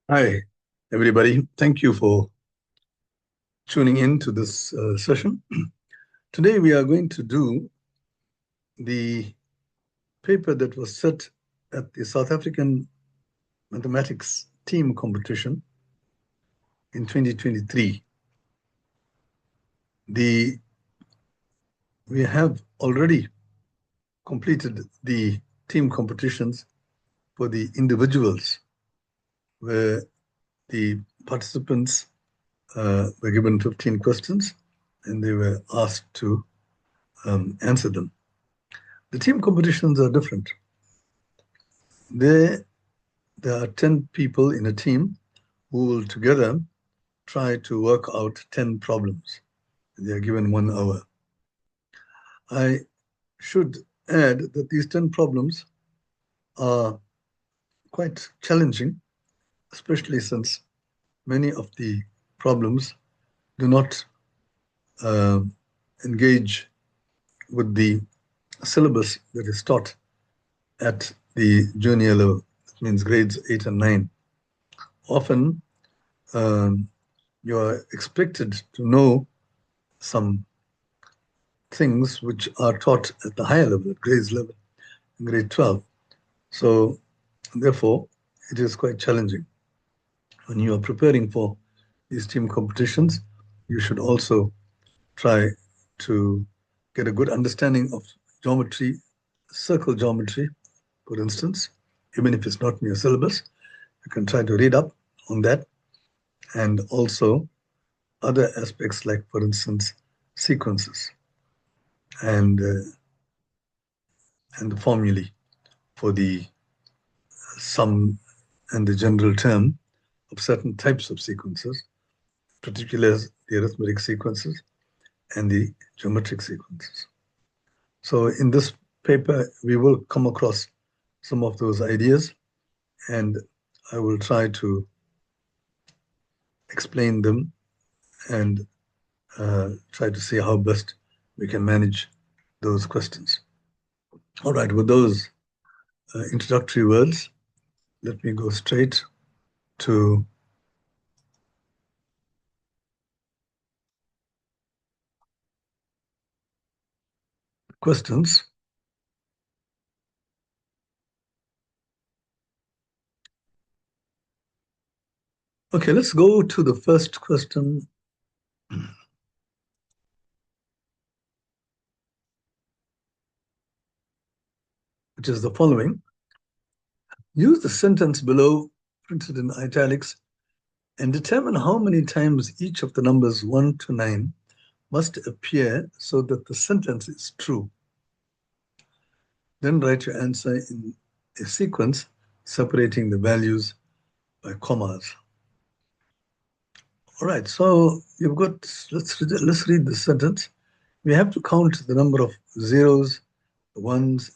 Hi, everybody. Thank you for tuning in to this session. Today, we are going to do the paper that was set at the South African Mathematics Team Competition in 2023. We have already completed the team competitions for the individuals, where the participants were given 15 questions and they were asked to answer them. The team competitions are different. There are 10 people in a team who will together try to work out 10 problems. They are given 1 hour. I should add that these 10 problems are quite challenging, especially since many of the problems do not uh, engage with the syllabus that is taught at the junior level. That means grades 8 and 9. Often, um, you are expected to know some things which are taught at the higher level, at grades level, in grade 12. So, therefore, it is quite challenging. When you are preparing for these team competitions, you should also try to get a good understanding of geometry, circle geometry, for instance, even if it's not in your syllabus. You can try to read up on that, and also other aspects like, for instance, sequences and and the formulae for the sum and the general term of certain types of sequences, particularly the arithmetic sequences and the geometric sequences. So in this paper, we will come across some of those ideas, and I will try to explain them and try to see how best we can manage those questions. All right, with those introductory words, let me go straight to questions. Okay, let's go to the first question, which is the following. Use the sentence below, printed in italics, and determine how many times each of the numbers 1 to 9 must appear so that the sentence is true. Then write your answer in a sequence separating the values by commas. All right, so you've got, let's read the sentence. We have to count the number of zeros, ones,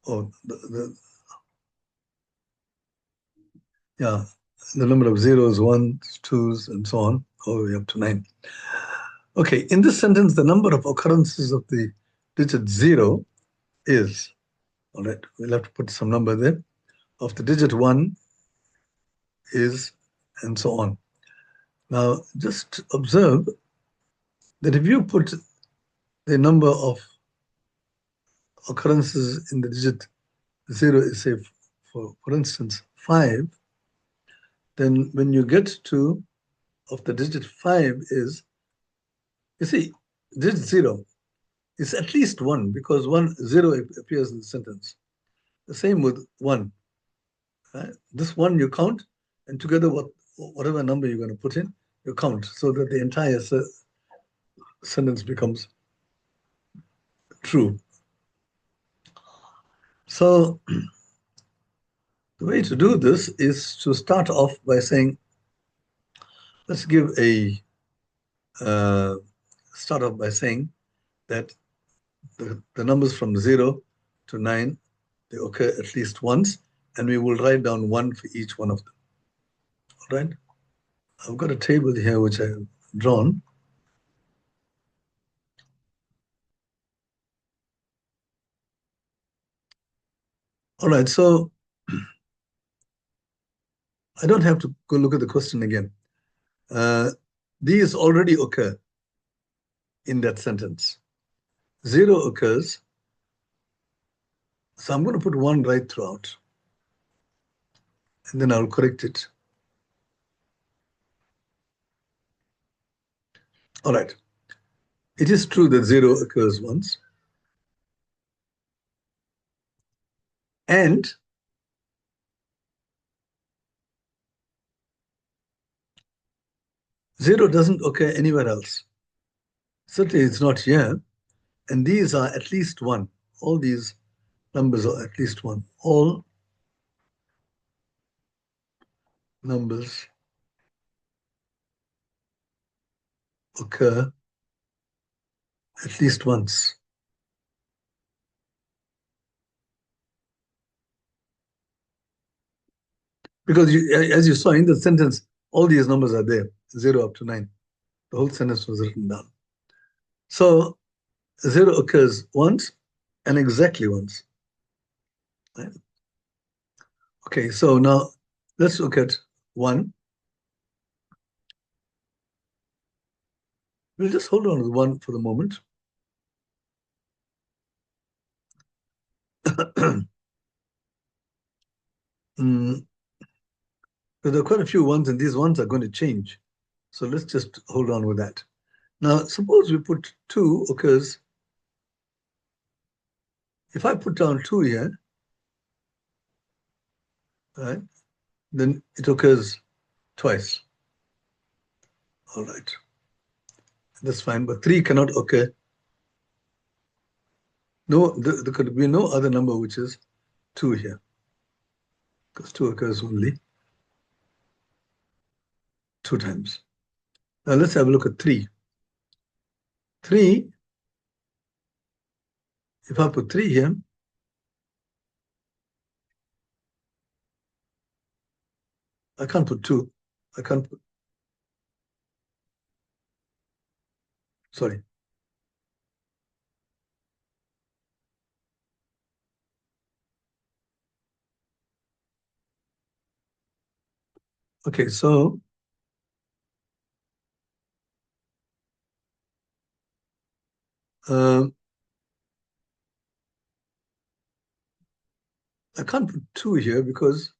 or yeah, the number of zeros, ones, twos, and so on, all the way up to 9. Okay, in this sentence, the number of occurrences of the digit 0 is, all right, we'll have to put some number there, of the digit 1 is, and so on. Now, just observe that if you put the number of occurrences in the digit 0 is, say, for instance, 5, then when you get to of the digit 5 is, you see, digit 0 is at least 1 because 0 appears in the sentence. The same with 1. Right? This 1 you count, and together whatever number you're going to put in, you count so that the entire sentence becomes true. So the way to do this is to start off by saying, let's give a uh, start off by saying that the numbers from 0 to 9, they occur at least once, and we will write down 1 for each one of them. All right? I've got a table here which I have drawn. All right, so I don't have to go look at the question again. These already occur in that sentence. 0 occurs, so I'm going to put 1 right throughout, and then I'll correct it. All right. It is true that 0 occurs once, and zero doesn't occur anywhere else. Certainly it's not here, and these are at least 1. All these numbers are at least 1. All numbers occur at least once. Because as you saw in the sentence, all these numbers are there, 0 up to 9. The whole sentence was written down. So 0 occurs once and exactly once. Right? Okay, so now let's look at 1. We'll just hold on to 1 for the moment. There are quite a few ones, and these ones are going to change. So let's just hold on with that. Now, suppose we put 2 occurs. If I put down 2 here, right, then it occurs twice. All right. That's fine, but 3 cannot occur. No, there could be no other number which is 2 here, because 2 occurs only 2 times. Now let's have a look at 3. 3, if I put 3 here, I can't put 2. I can't put, sorry. Okay, so I can't put 2 here because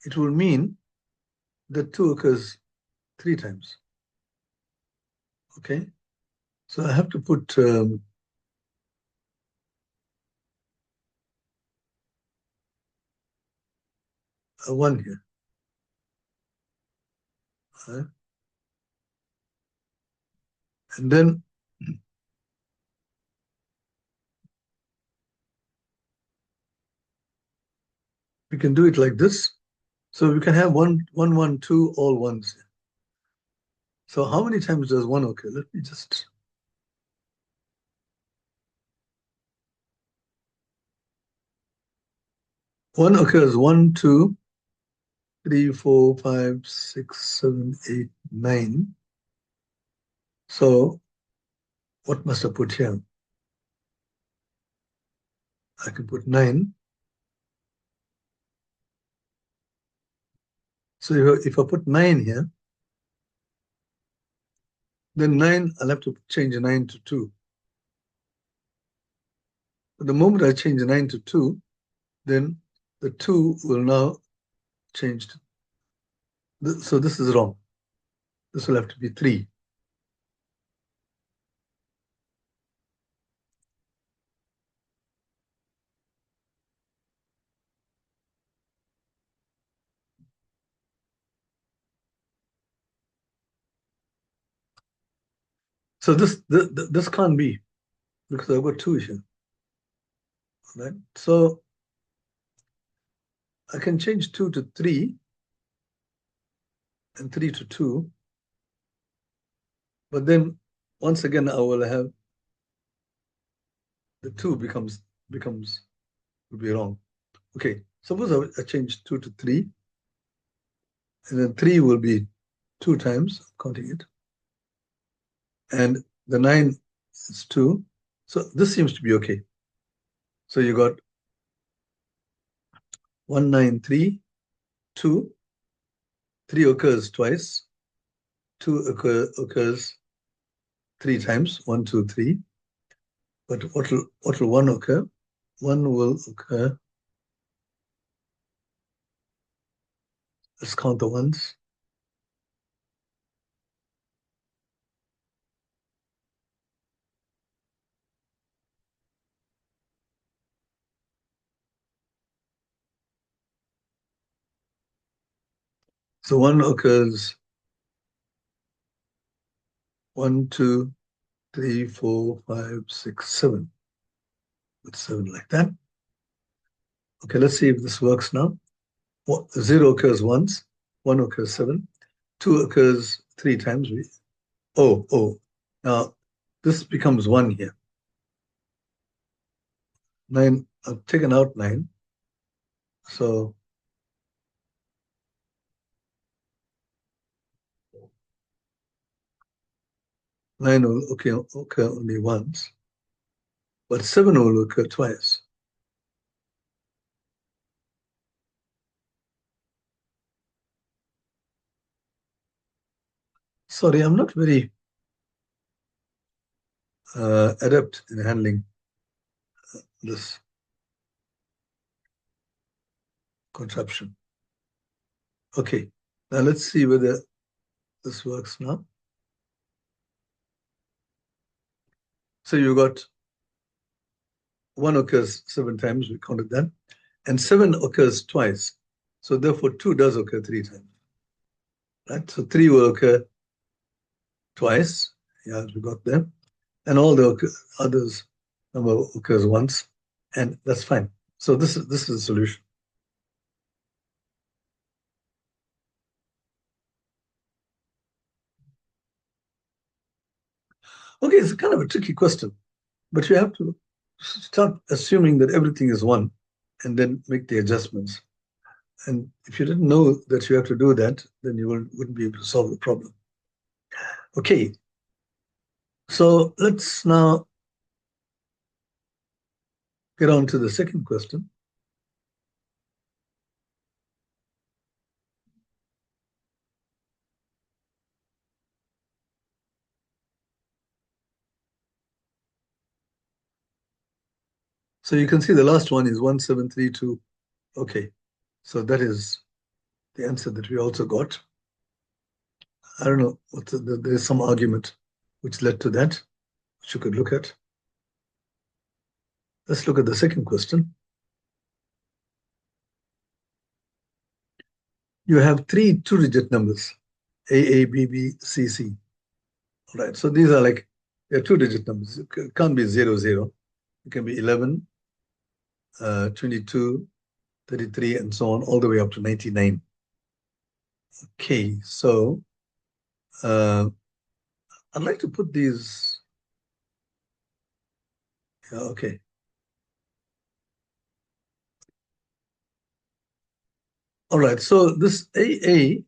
it will mean that 2 occurs 3 times. Okay, so I have to put a 1 here. And then we can do it like this. So we can have 1, 1, 1, 2, all ones. So how many times does 1 occur? Let me just. One occurs 1, 2, 3, 4, 5, 6, 7, 8, 9. So what must I put here? I can put 9. So if I put 9 here, then 9, I'll have to change 9 to 2. But the moment I change 9 to 2, then the 2 will now change. So this is wrong. This will have to be 3. So this can't be, because I've got 2 here, right? So I can change 2 to 3 and 3 to 2, but then once again I will have the 2 will be wrong. Okay, suppose I change 2 to 3, and then 3 will be 2 times, counting it, and the 9 is 2. So this seems to be okay. So you got 1, 9, 3, 2, 3 occurs twice, 2 occurs 3 times, 1, 2, 3. But what will 1 occur? 1 will occur. Let's count the ones. So 1 occurs 1, 2, 3, 4, 5, 6, 7. With 7 like that. Okay, let's see if this works now. 0 occurs once, 1 occurs 7, 2 occurs 3 times. Oh. Now, this becomes 1 here. 9, I've taken out 9. So 9 will occur only once, but 7 will occur twice. Sorry, I'm not very adept in handling this contraption. Okay, now let's see whether this works now. So you got 1 occurs 7 times, we counted that, and 7 occurs twice. So therefore 2 does occur 3 times. Right? So 3 will occur twice, yeah, we got there, and all the others number occurs once, and that's fine. So this is the solution. Okay, it's kind of a tricky question, but you have to start assuming that everything is 1 and then make the adjustments. And if you didn't know that you have to do that, then you wouldn't be able to solve the problem. Okay, so let's now get on to the second question. So you can see the last one is 1732. Okay, so that is the answer that we also got. I don't know, there's some argument which led to that, which you could look at. Let's look at the second question. You have 3 two-digit numbers, A, B, B, C, C. All right, so these are like, they're 2-digit numbers. It can't be 0, 0. It can be 11, 22, 33, and so on, all the way up to 99. Okay, so I'd like to put these, yeah, okay. All right, so this AA,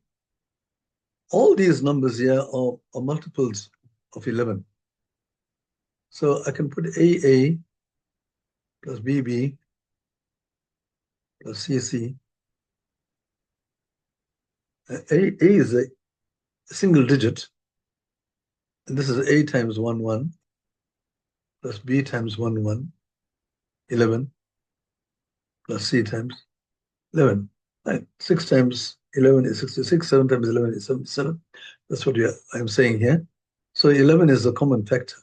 all these numbers here are multiples of 11. So I can put AA plus BB plus CC. A is a single digit, and this is A times 1, 1, plus B times 1, 1, 11, plus C times 11. Right. 6 times 11 is 66, 7 times 11 is 77. That's what I'm saying here. So 11 is a common factor.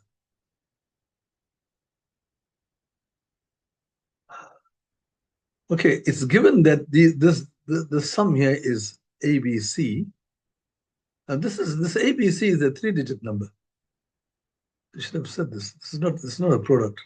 Okay, it's given that the sum here is ABC. And this ABC is a 3-digit number. You should have said this. This is not a product.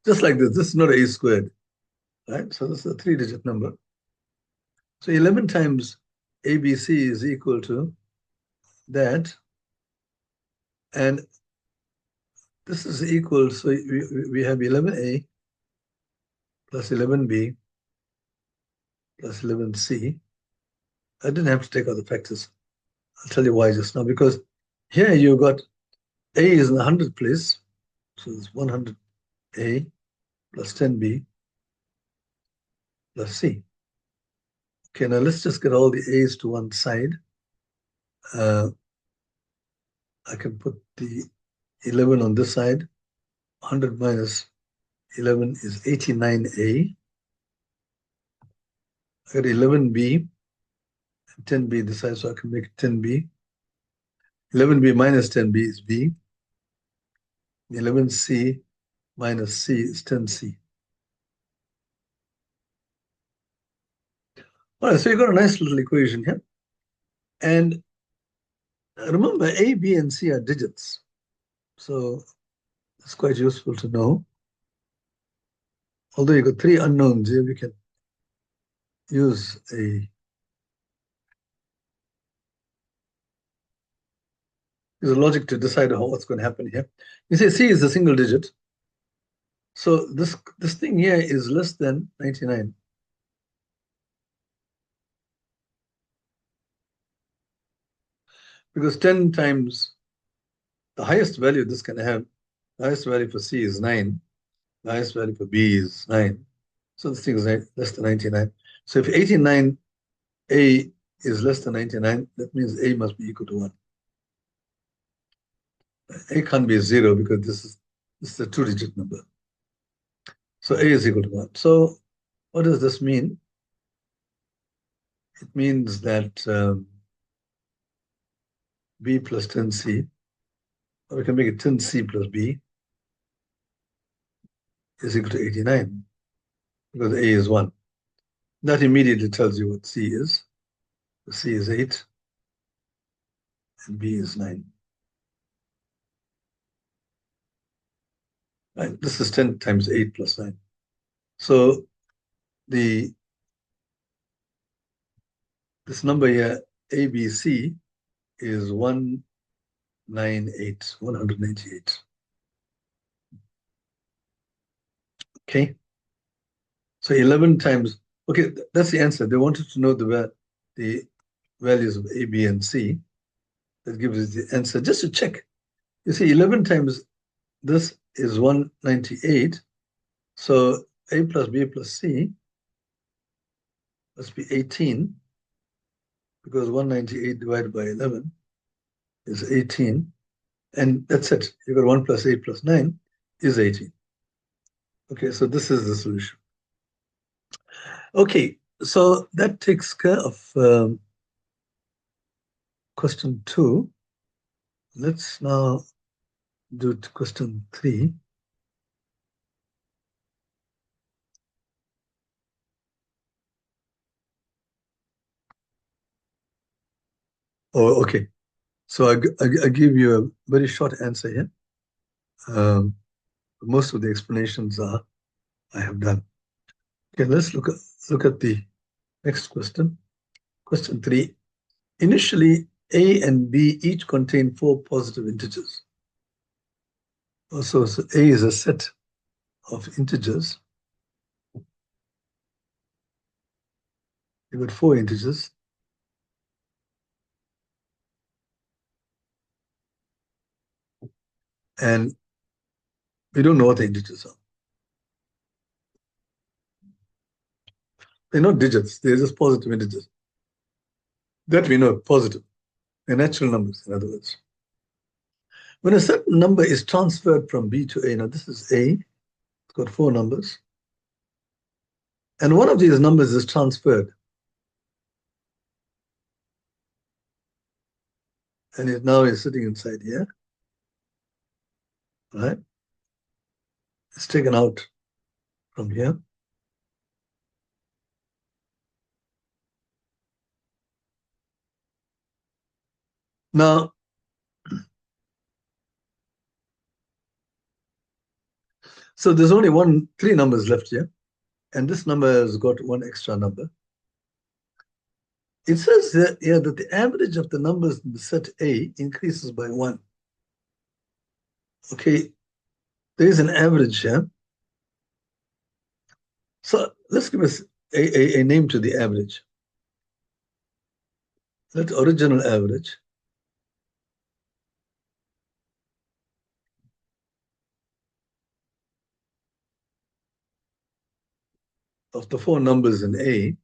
Just like this is not A squared, right? So this is a 3-digit number. So 11 times ABC is equal to that. And this is equal, so we have 11A plus 11B plus 11C. I didn't have to take out the factors. I'll tell you why just now. Because here you got A is in the 100th place. So it's 100A plus 10B plus C. Okay, now let's just get all the A's to one side. I can put the 11 on this side. 100 minus 11 is 89A. I got 11B and 10B this side, so I can make it 10B. 11B minus 10B is B. 11C minus C is 10C. All right, so you got a nice little equation here. And remember, A, B, and C are digits. So it's quite useful to know. Although you got three unknowns here, we can use a logic to decide what's going to happen here. You say C is a single digit. So this thing here is less than 99. Because 10 times the highest value this can have, the highest value for C is 9. The highest value for B is 9. So this thing is less than 99. So if 89A is less than 99, that means A must be equal to 1. A can't be 0 because this is a two-digit number. So A is equal to 1. So what does this mean? It means that B plus 10C, or we can make it 10C plus B, is equal to 89, because A is 1. That immediately tells you what C is. C is 8, and B is 9. Right? This is 10 times 8 plus 9. So this number here, ABC, is 198. Okay. So 11 times, okay, that's the answer. They wanted to know the values of A, B, and C. That gives us the answer. Just to check, you see, 11 times this is 198. So A plus B plus C must be 18, because 198 divided by 11 is 18. And that's it. You got 1 plus 8 plus 9 is 18. Okay, so this is the solution. Okay, so that takes care of question 2. Let's now do question 3. Oh, okay. So I give you a very short answer here. Most of the explanations I have done. Okay, let's look at the next question. Question 3. Initially, A and B each contain 4 positive integers. Also, so A is a set of integers. You've got 4 integers. And we don't know what the integers are. They're not digits, they're just positive integers. That we know, positive. They're natural numbers, in other words. When a certain number is transferred from B to A, now this is A, it's got 4 numbers. And one of these numbers is transferred. And it now is sitting inside here. Right? It's taken out from here. Now, so there's only 3 numbers left here. And this number has got 1 extra number. It says here that the average of the numbers in the set A increases by 1. Okay, there is an average here. So let's give us a name to the average. let original average of the four numbers in A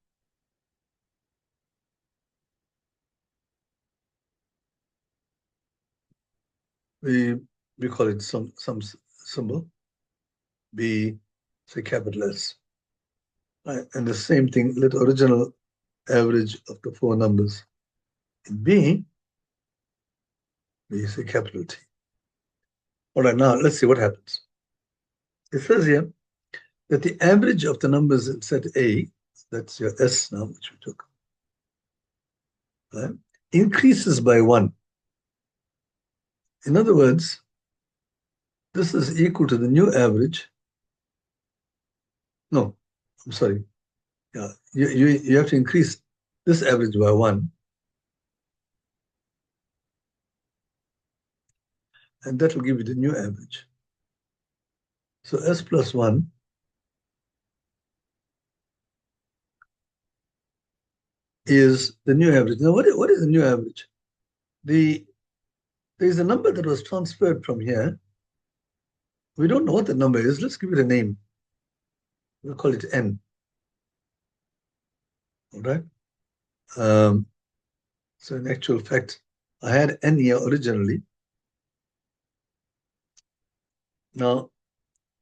we call it some symbol, B, say capital S. Right? And the same thing, let original average of the four numbers in B, we say capital T. All right, now let's see what happens. It says here that the average of the numbers in set A, that's your S now, which we took, right, increases by 1. In other words, this is equal to the new average. No, I'm sorry. Yeah, you have to increase this average by 1. And that will give you the new average. So S plus 1 is the new average. Now, what is the new average? There is a number that was transferred from here. We don't know what the number is. Let's give it a name. We'll call it N. All right. So in actual fact, I had N here originally. Now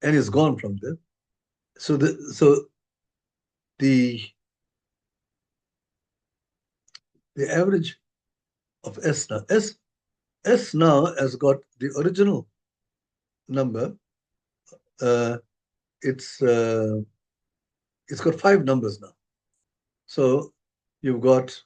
N is gone from there. So the average of S now. S now has got the original number. It's got 5 numbers now. So you've got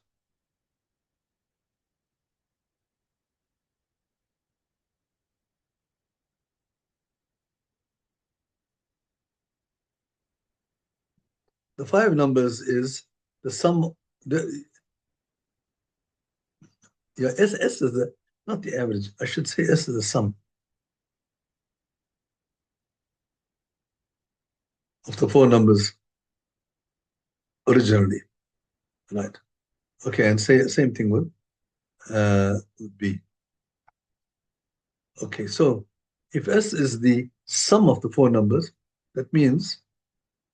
the 5 numbers is the sum. Yeah, S is not the average. I should say S is the sum of the 4 numbers originally, right? Okay, and same thing with B. Okay, so if S is the sum of the 4 numbers, that means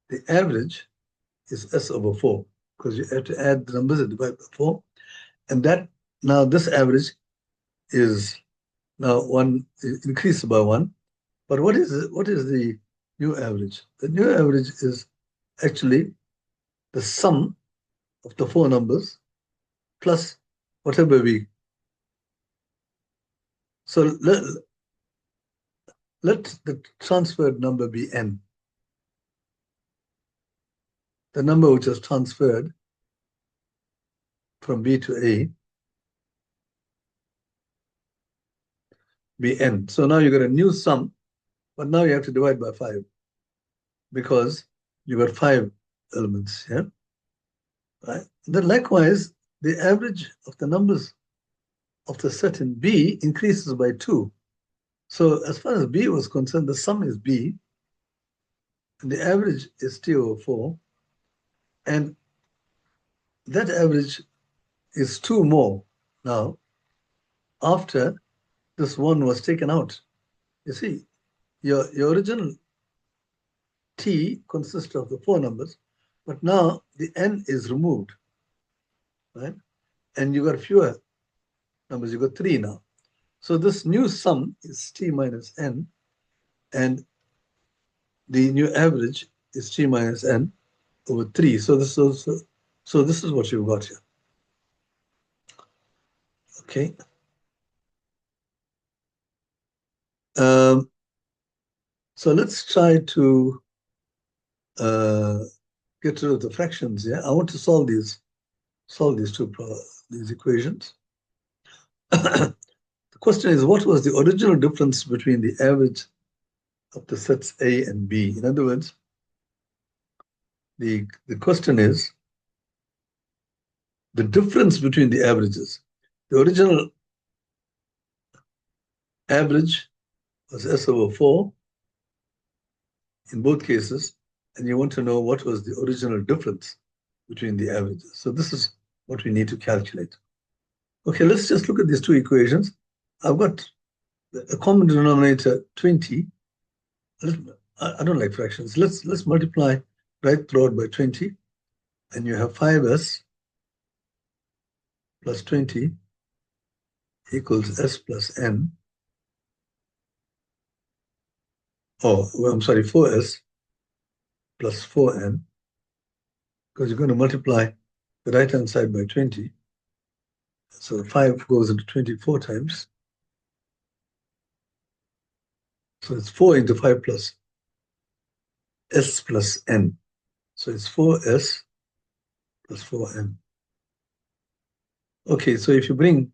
the average is S over 4, because you have to add the numbers and divide by 4. And that now this average is now 1 increased by 1. But what is the new average? The new average is actually the sum of the 4 numbers plus whatever we. So let the transferred number be N. The number which is transferred from B to A be N. So now you got a new sum, but now you have to divide by 5 because you got 5 elements here. Right? Then likewise, the average of the numbers of the set in B increases by 2. So as far as B was concerned, the sum is B, and the average is T over 4, and that average is 2 more now after this 1 was taken out. You see, your original T consists of the 4 numbers, but now the N is removed, right? And you got fewer numbers, you got 3 now. So this new sum is T minus N, and the new average is T minus N over 3. So this is what you've got here. Okay. So let's try to get rid of the fractions here. I want to solve these these equations. The question is, what was the original difference between the average of the sets A and B? In other words, the question is the difference between the averages. The original average was S over 4 in both cases, and you want to know what was the original difference between the averages. So this is what we need to calculate. Okay, let's just look at these two equations. I've got a common denominator 20. I don't like fractions. Let's multiply right throughout by 20, and you have 5s plus 20 equals s plus n. Oh, well, I'm sorry, 4s plus 4n, because you're going to multiply the right-hand side by 20. So 5 goes into 24 times. So it's 4 into 5 plus s plus n. So it's 4s plus 4n. Okay, so if you bring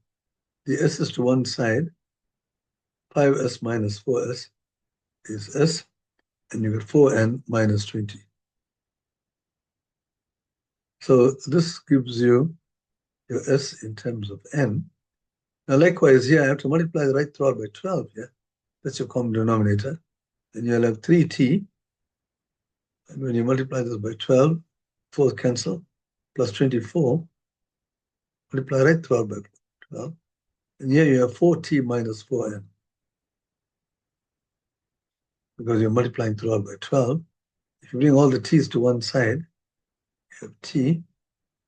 the s's to one side, 5s minus 4s is s, and you get 4n minus 20. So this gives you your s in terms of n. Now likewise here, I have to multiply the right throughout by 12, yeah? That's your common denominator. And you'll have 3t, and when you multiply this by 12, 4 cancel, plus 24, multiply right throughout by 12. And here you have 4t minus 4n, because you're multiplying throughout by 12. If you bring all the t's to one side, you have t,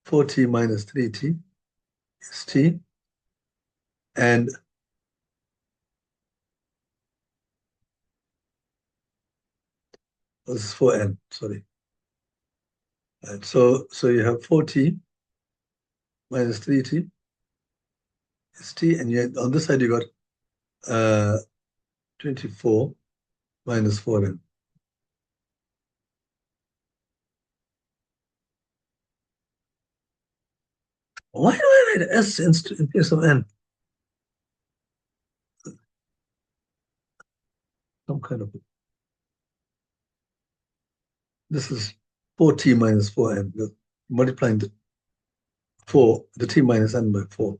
4t minus 3t is t, and this is 4n, sorry. Right, so you have 4t minus 3t is t, and yet on this side you got 24 minus 4n. Why do I write s in place of n? Some kind of, this is 4t minus 4n, multiplying the 4, the t minus n by 4.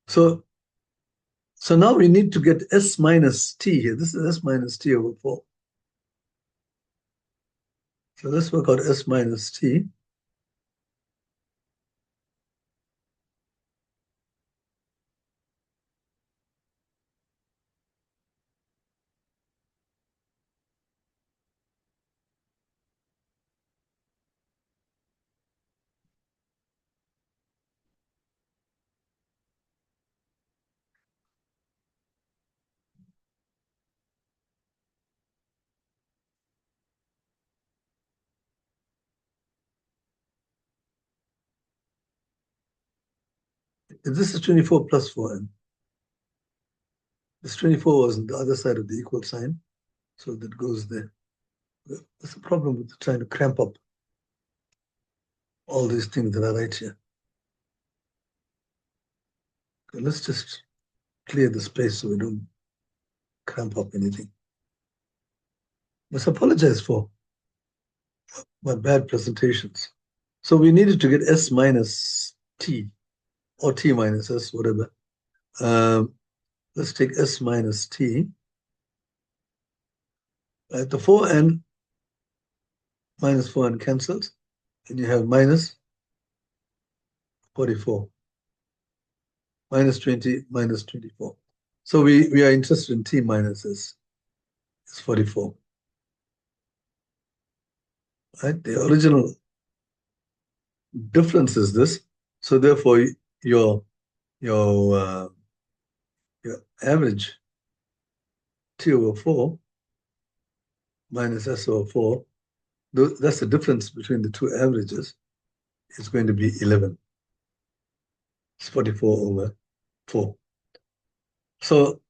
So now we need to get s minus t here. This is s minus t over 4. So let's work out s minus t. This is 24 plus 4n. This 24 was on the other side of the equal sign, so that goes there. That's a problem with trying to cramp up all these things that are right here. Okay, let's just clear the space so we don't cramp up anything. Let's apologize for my bad presentations. So we needed to get s minus t, or t minus s, whatever. Let's take s minus t. Right, the 4n minus 4n cancels, and you have minus 44. Minus 20, minus 24. So we are interested in t minus s. It's 44. Right? The original difference is this. So therefore, your your average t over 4 minus s over 4, that's the difference between the two averages, is going to be 11. It's 44 over 4. So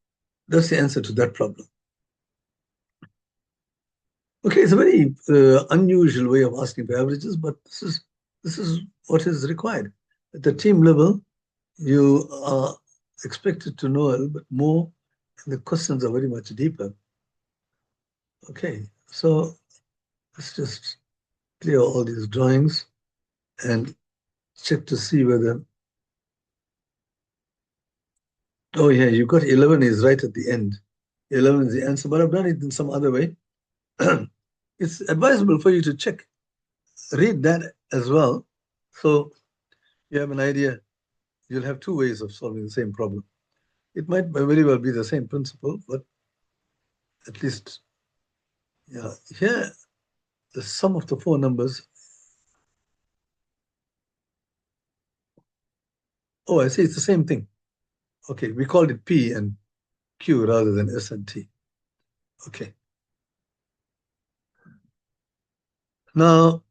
that's the answer to that problem. Okay, it's a very unusual way of asking for averages, but this is what is required. At the team level, you are expected to know a little bit more, and the questions are very much deeper. Okay, so let's just clear all these drawings and check to see whether, oh yeah, you got 11 is right at the end. 11 is the answer, but I've done it in some other way. It's advisable for you to check, read that as well. So you have an idea, you'll have two ways of solving the same problem. It might very well be the same principle, but at least, yeah, here the sum of the four numbers. Oh, I see, it's the same thing. Okay, we called it P and Q rather than S and T. Okay. Now,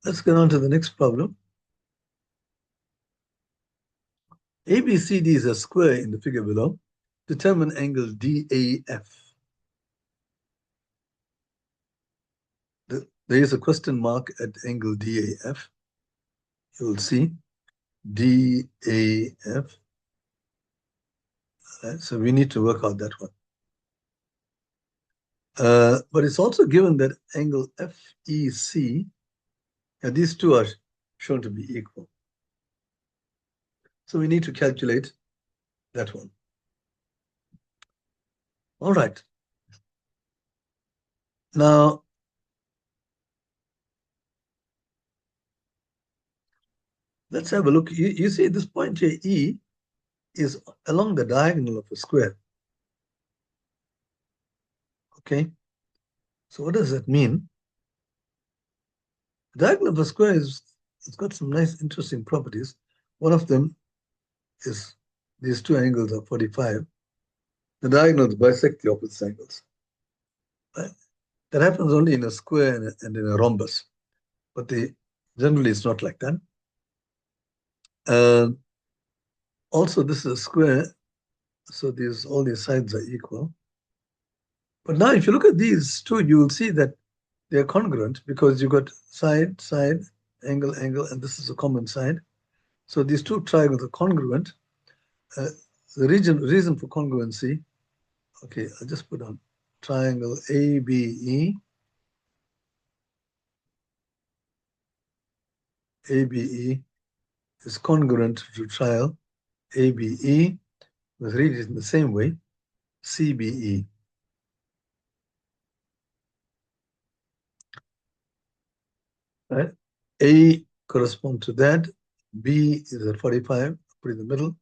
let's get on to the next problem. ABCD is a square in the figure below. Determine angle DAF. There is a question mark at angle DAF. You will see DAF. So we need to work out that one. But it's also given that angle FEC, and these two are shown to be equal. So we need to calculate that one. All right. Now, let's have a look. You see this point here, E, is along the diagonal of a square. Okay. So what does that mean? The diagonal of a square it's got some nice, interesting properties. One of them is these two angles are 45. The diagonals bisect the opposite angles. Right? That happens only in a square and in a rhombus, but generally it's not like that. Also, this is a square, so all these sides are equal. But now, if you look at these two, you will see that they are congruent because you got side, side, angle, angle, and this is a common side. So these two triangles are congruent. The reason for congruency, okay, I'll just put on triangle ABE. ABE is congruent to triangle ABE. Let's read it in the same way, CBE. Right? A corresponds to that. B is at 45, put in the middle,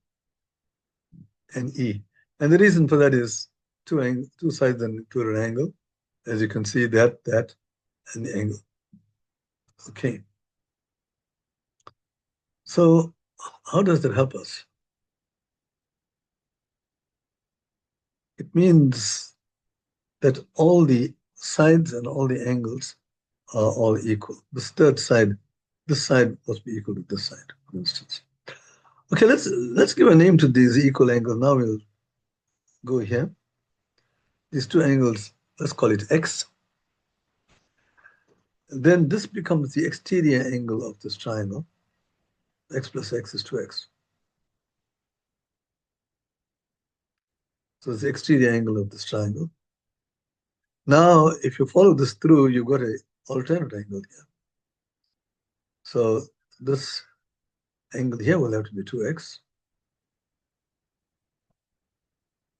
and E. And the reason for that is two sides and to an angle. As you can see, that, and the angle. Okay. So how does that help us? It means that all the sides and all the angles are all equal. This third side, this side must be equal to this side, for instance. Okay, let's give a name to these equal angles. Now we'll go here. These two angles, let's call it X. Then this becomes the exterior angle of this triangle. X plus X is 2X. So it's the exterior angle of this triangle. Now, if you follow this through, you've got an alternate angle here. So this angle here will have to be 2X.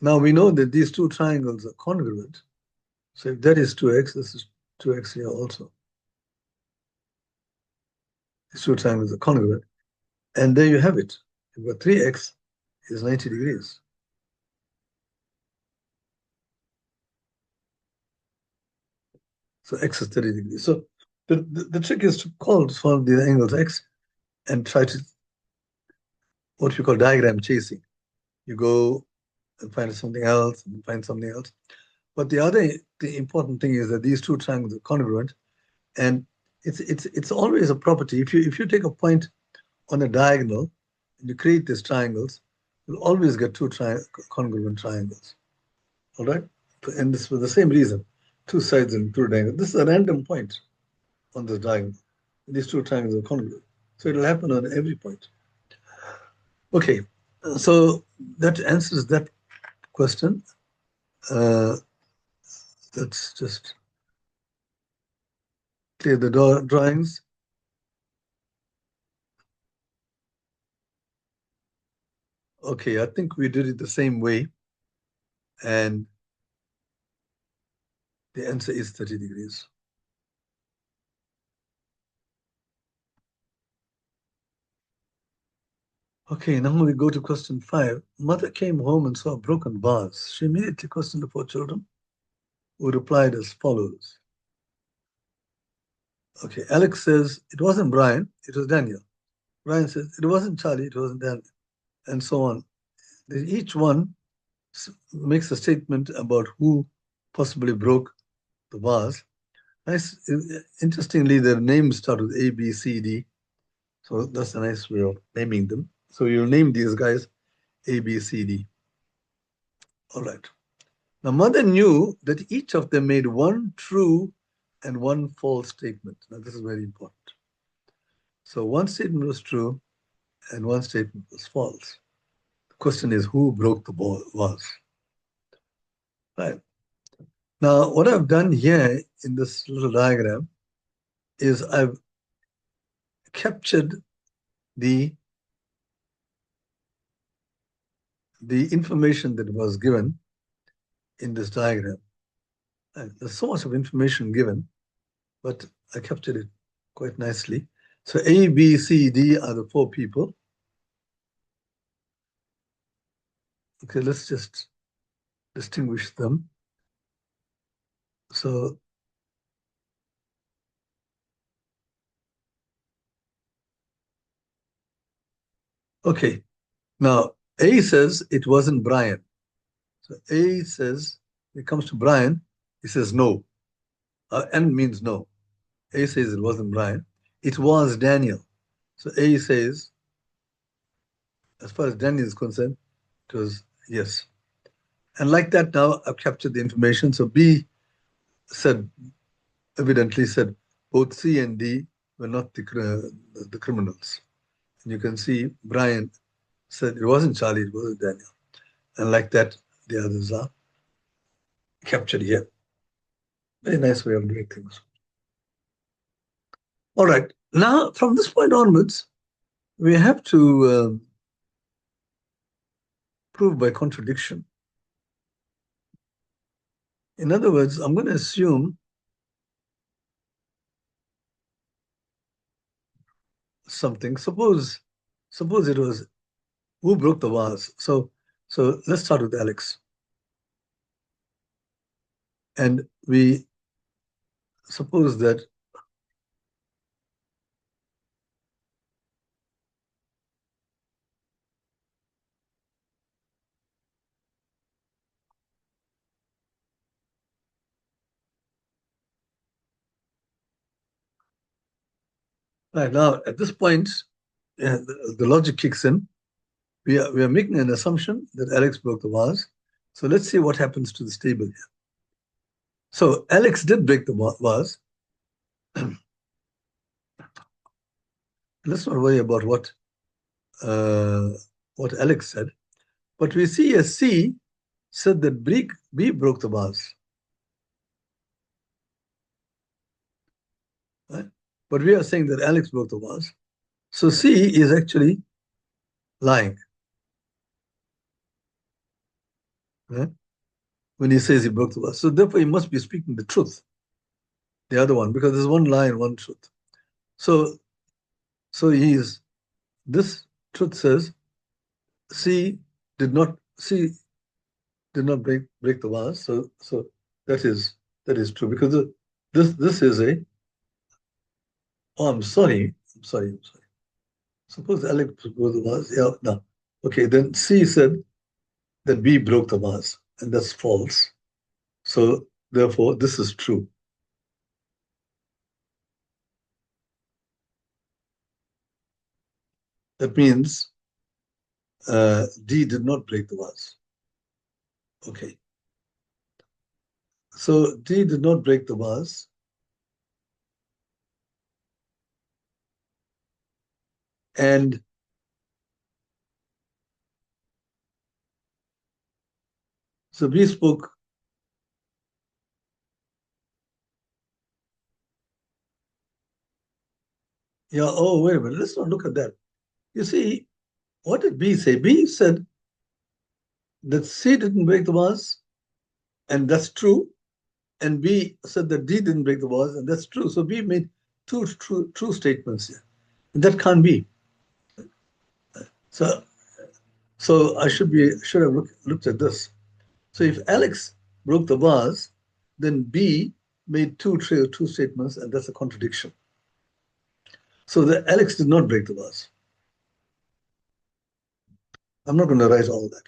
Now we know that these two triangles are congruent. So if that is 2X, this is 2X here also. These two triangles are congruent. And there you have it. You've got 3X is 90 degrees. So X is 30 degrees. So the trick is to solve the angles X and try to what we call diagram chasing. You go and find something else and find something else. But the important thing is that these two triangles are congruent, and it's always a property. If you take a point on a diagonal and you create these triangles, you'll always get two congruent triangles. All right, and this for the same reason, two sides and two triangles. This is a random point on this diagonal. These two triangles are congruent, so it'll happen on every point. Okay, so that answers that question. Let's just clear the drawings. Okay, I think we did it the same way, and the answer is 30 degrees. Okay, now we go to question 5. Mother came home and saw a broken vase. She immediately questioned the 4 children, who replied as follows. Okay, Alex says, it wasn't Brian, it was Daniel. Brian says, it wasn't Charlie, it wasn't Daniel, and so on. Each one makes a statement about who possibly broke the vase. Nice. Interestingly, their names start with A, B, C, D. So that's a nice way of naming them. So you'll name these guys A, B, C, D. All right. Now, mother knew that each of them made one true and one false statement. Now, this is very important. So one statement was true and one statement was false. The question is, who broke the vase? Right. Now, what I've done here in this little diagram is I've captured the information that was given in this diagram. And there's so much of information given, but I captured it quite nicely. So A, B, C, D are the 4 people. Okay, let's just distinguish them. So okay, now A says it wasn't Brian. So A says, when it comes to Brian, he says no. N means no. A says it wasn't Brian. It was Daniel. So A says, as far as Daniel is concerned, it was yes. And like that, now I've captured the information. So B said, evidently said, both C and D were not the criminals. And you can see Brian said it wasn't Charlie, it was Daniel. And like that, the others are captured here. Very nice way of doing things. All right. Now, from this point onwards, we have to prove by contradiction. In other words, I'm going to assume something. Suppose it was who broke the vase. So let's start with Alex. And we suppose that right now, at this point, the logic kicks in. We are making an assumption that Alex broke the vase. So let's see what happens to this table here. So Alex did break the vase. Let's not worry about what Alex said. But we see a C said that B broke the vase. Right? But we are saying that Alex broke the vase. So C is actually lying. Right? When he says he broke the vase. So therefore he must be speaking the truth. The other one, because there's one lie and one truth. So this truth says C did not break the vase. So that is true, because this is a I'm sorry. Suppose Alex broke the vase. Yeah, no. Okay, then C said that B broke the vase, and that's false. So therefore, this is true. That means D did not break the vase. Okay. So D did not break the vase. And so B spoke. Yeah, oh, wait a minute. Let's not look at that. You see, what did B say? B said that C didn't break the vase, and that's true. And B said that D didn't break the vase, and that's true. So B made two true statements here. That can't be. So, so I should have looked at this. So if Alex broke the vase, then B made two statements, and that's a contradiction. So the Alex did not break the vase. I'm not going to write all that.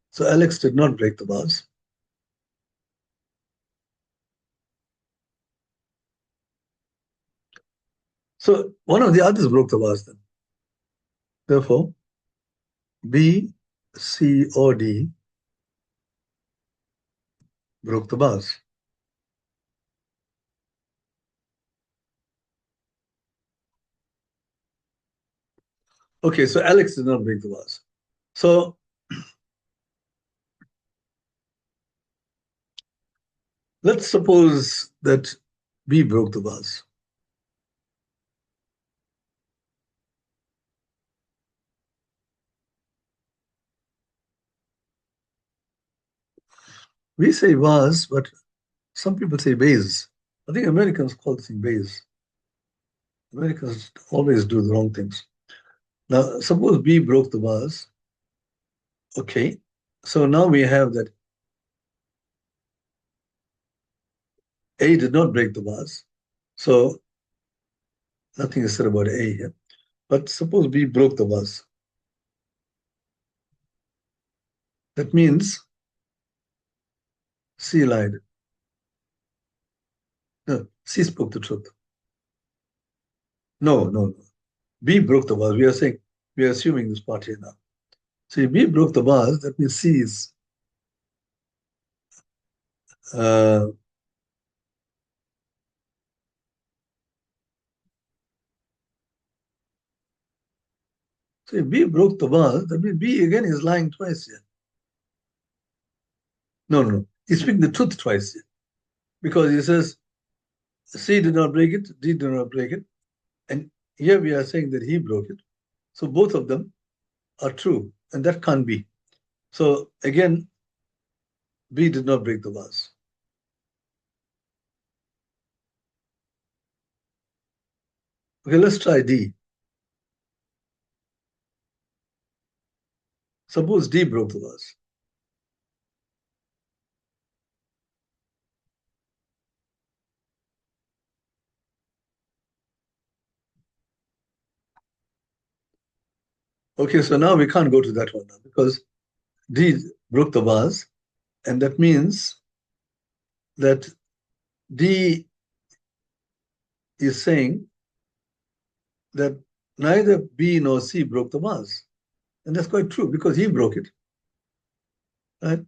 So Alex did not break the vase. So one of the others broke the vase then. Therefore, B, C, or D broke the vase. Okay, so Alex did not break the vase. So let's suppose that B broke the vase. We say vase, but some people say vase. I think Americans call this thing vase. Americans always do the wrong things. Now, suppose B broke the vase. Okay, so now we have that A did not break the vase. So nothing is said about A here. But suppose B broke the vase. That means C lied. No, C spoke the truth. No. B broke the vase. We are saying, we are assuming this part here now. So if B broke the vase, that means C is so if B broke the vase, that means B again is lying twice here. No. He's speaking the truth twice here. Because he says C did not break it, D did not break it. And here we are saying that he broke it. So both of them are true, and that can't be. So again, B did not break the vase. Okay, let's try D. Suppose D broke the vase. Okay, so now we can't go to that one now because D broke the vase, and that means that D is saying that neither B nor C broke the vase. And that's quite true because he broke it. Right?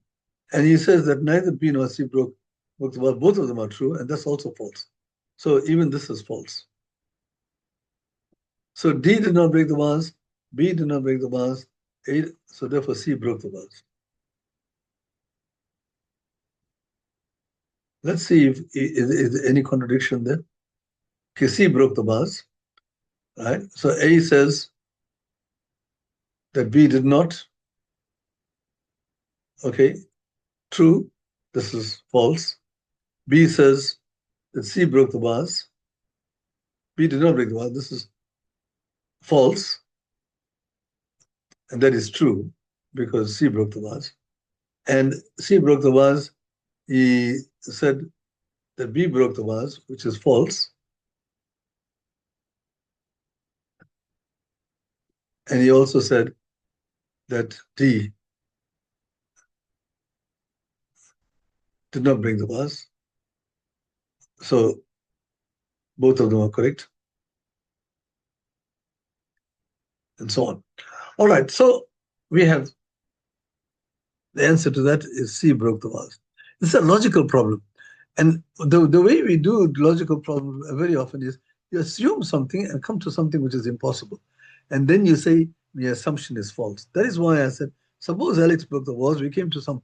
And he says that neither B nor C broke the vase. Both of them are true, and that's also false. So even this is false. So D did not break the vase, B did not break the vase, so therefore C broke the vase. Let's see if is any contradiction there. Okay, C broke the vase, right? So A says that B did not. Okay, true. This is false. B says that C broke the vase. B did not break the vase. This is false. And that is true because C broke the vase. And C broke the vase. He said that B broke the vase, which is false. And he also said that D did not bring the vase. So both of them are correct. And so on. All right, so we have the answer to that is C broke the vase. It's a logical problem. And the way we do logical problems very often is you assume something and come to something which is impossible. And then you say the assumption is false. That is why I said, suppose Alex broke the vase, we came to some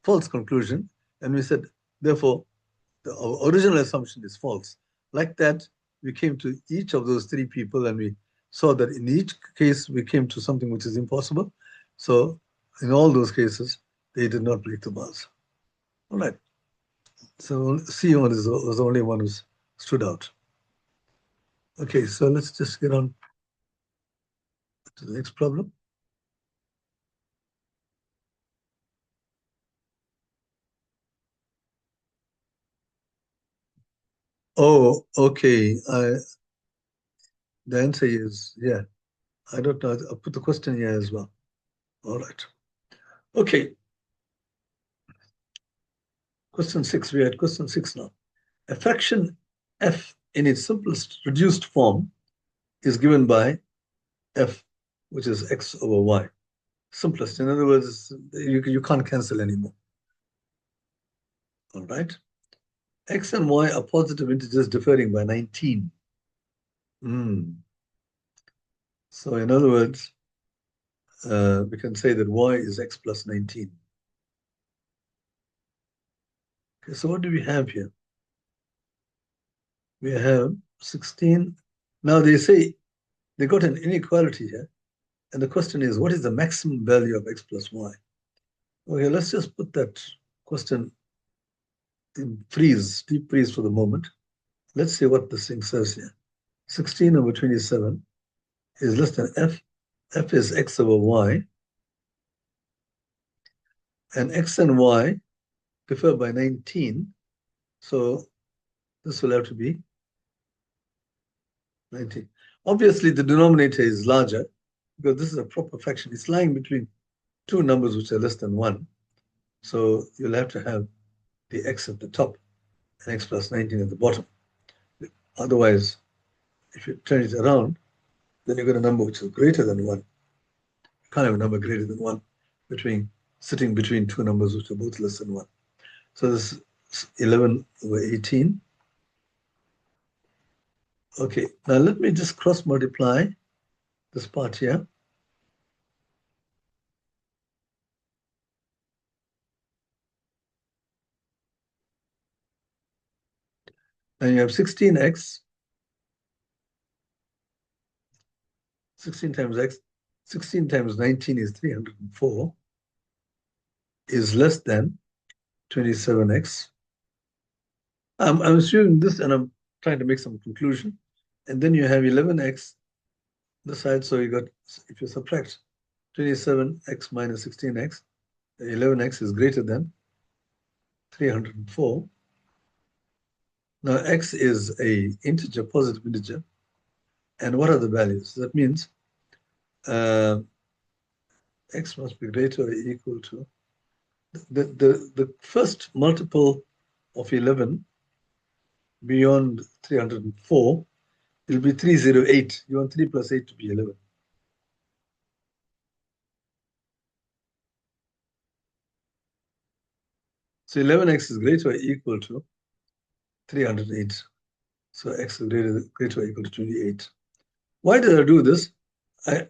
false conclusion, and we said, therefore, the original assumption is false. Like that, we came to each of those three people and we saw that in each case we came to something which is impossible. So in all those cases, they did not break the vase. All right. So C was the only one who stood out. Okay, so let's just get on to the next problem. Oh, okay. The answer is yeah. I don't know. I'll put the question here as well. All right. Okay. Question 6. We are at question 6 now. A fraction f in its simplest reduced form is given by f, which is x over y. Simplest. In other words, you can't cancel anymore. All right. X and y are positive integers differing by 19. So in other words, we can say that y is x plus 19. Okay, so what do we have here? We have 16. Now they say they got an inequality here. And the question is, what is the maximum value of x plus y? Okay, let's just put that question in freeze, deep freeze for the moment. Let's see what this thing says here. 16 over 27 is less than f. F is x over y. And x and y differ by 19. So this will have to be 19. Obviously, the denominator is larger because this is a proper fraction. It's lying between two numbers which are less than 1. So you'll have to have the x at the top and x plus 19 at the bottom. Otherwise, if you turn it around, then you get a number which is greater than 1. You can't have a number greater than 1 sitting between two numbers which are both less than 1. So this is 11 over 18. Okay, now let me just cross multiply this part here. And you have 16x, 16 times x, 16 times 19 is 304, is less than 27x. I'm assuming this and I'm trying to make some conclusion. And then you have 11x this side, so you got, if you subtract 27x minus 16x, 11x is greater than 304. Now x is a integer, positive integer. And what are the values? That means x must be greater or equal to the first multiple of 11 beyond 304 will be 308. You want 3 plus 8 to be 11. So 11x is greater or equal to 308. So x is greater or equal to 28. Why did I do this? I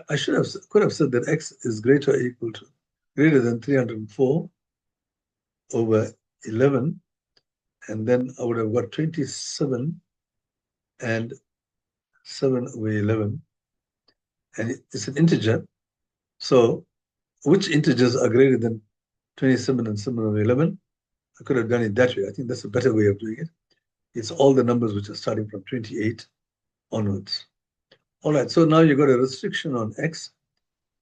could have said that x is greater than 304 over 11, and then I would have got 27 and 7 over 11, and it's an integer. So which integers are greater than 27 and 7 over 11? I could have done it that way. I think that's a better way of doing it. It's all the numbers which are starting from 28 onwards. All right, so now you've got a restriction on x.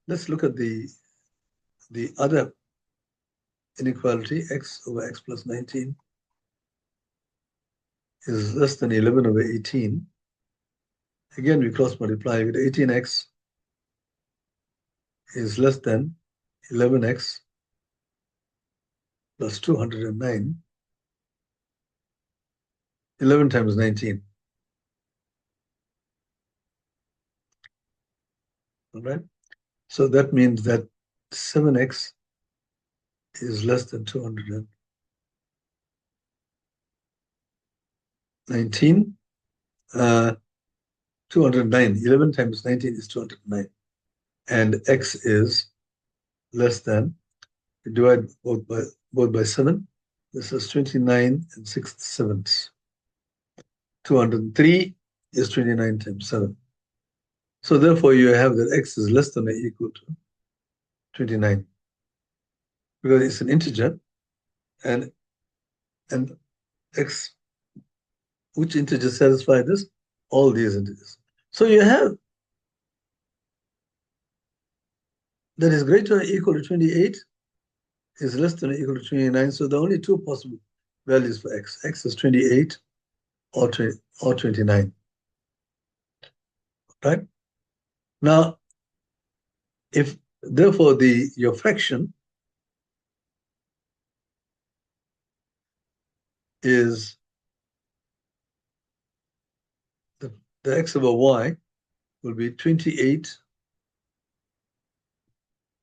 Let's look at the other inequality. X over x plus 19 is less than 11 over 18. Again, we cross multiply with 18x is less than 11x plus 209. 11 times 19. All right. So that means that 7x is less than 219. 209. 11 times 19 is 209. And x is less than, divide both by 7. This is 29 and 6 sevenths. 203 is 29 times 7. So therefore you have that x is less than or equal to 29. Because it's an integer, and x, which integers satisfy this? All these integers. So you have that is greater or equal to 28 is less than or equal to 29. So the only two possible values for x. X is 28 or 29, right? Now, if therefore your fraction is the, the x over y will be 28,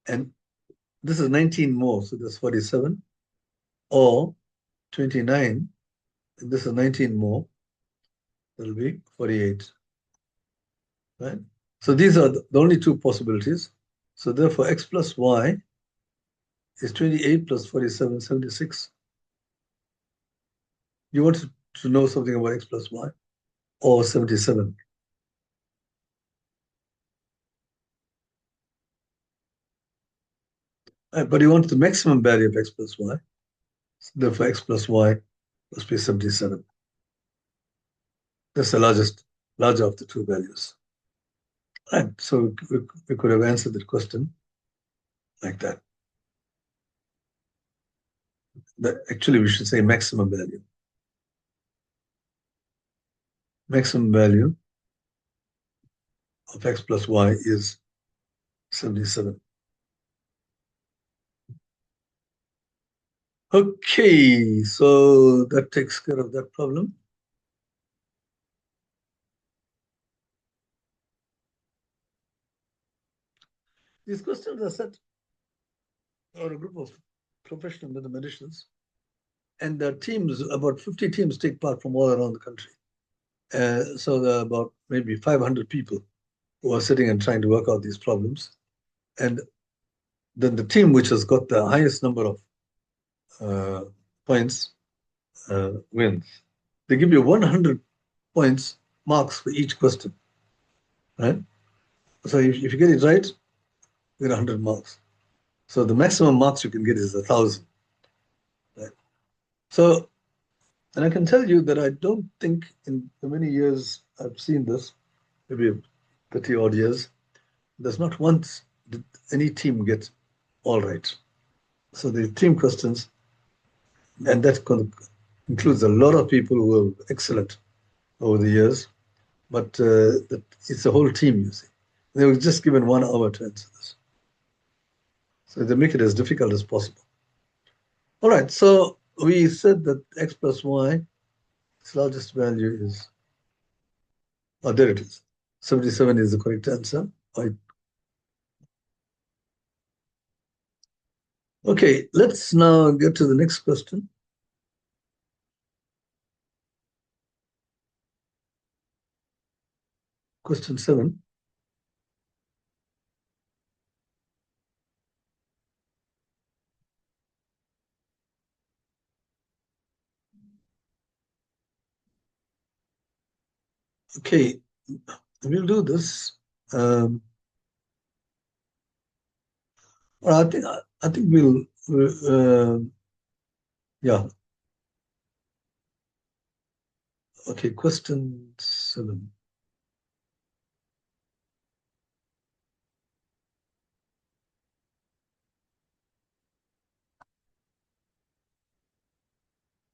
and this is 19 more, so that's 47, or 29, and this is 19 more, that'll be 48, right? So these are the only two possibilities. So therefore, x plus y is 28 plus 47, 76. You want to know something about x plus y or 77? But you want the maximum value of x plus y. So therefore, x plus y must be 77. That's the larger of the two values. Right. So we could have answered that question like that. Actually, we should say maximum value. Maximum value of x plus y is 77. Okay, so that takes care of that problem. These questions are set for a group of professional mathematicians, and the teams, about 50 teams, take part from all around the country. So there are about maybe 500 people who are sitting and trying to work out these problems. And then the team which has got the highest number of points wins. They give you 100 points, marks for each question, right? So if you get it right, you get 100 marks. So the maximum marks you can get is 1,000. Right? So, and I can tell you that I don't think in the many years I've seen this, maybe 30 odd years, there's not once did any team get all right. So the team questions, and that includes a lot of people who are excellent over the years, but it's a whole team, you see. They were just given 1 hour to answer this. So they make it as difficult as possible. All right, so we said that x plus y, its largest value is, oh, there it is. 77 is the correct answer. Okay, let's now get to the next question. Question 7. Okay, we'll do this. Well, I think yeah. Okay, question 7.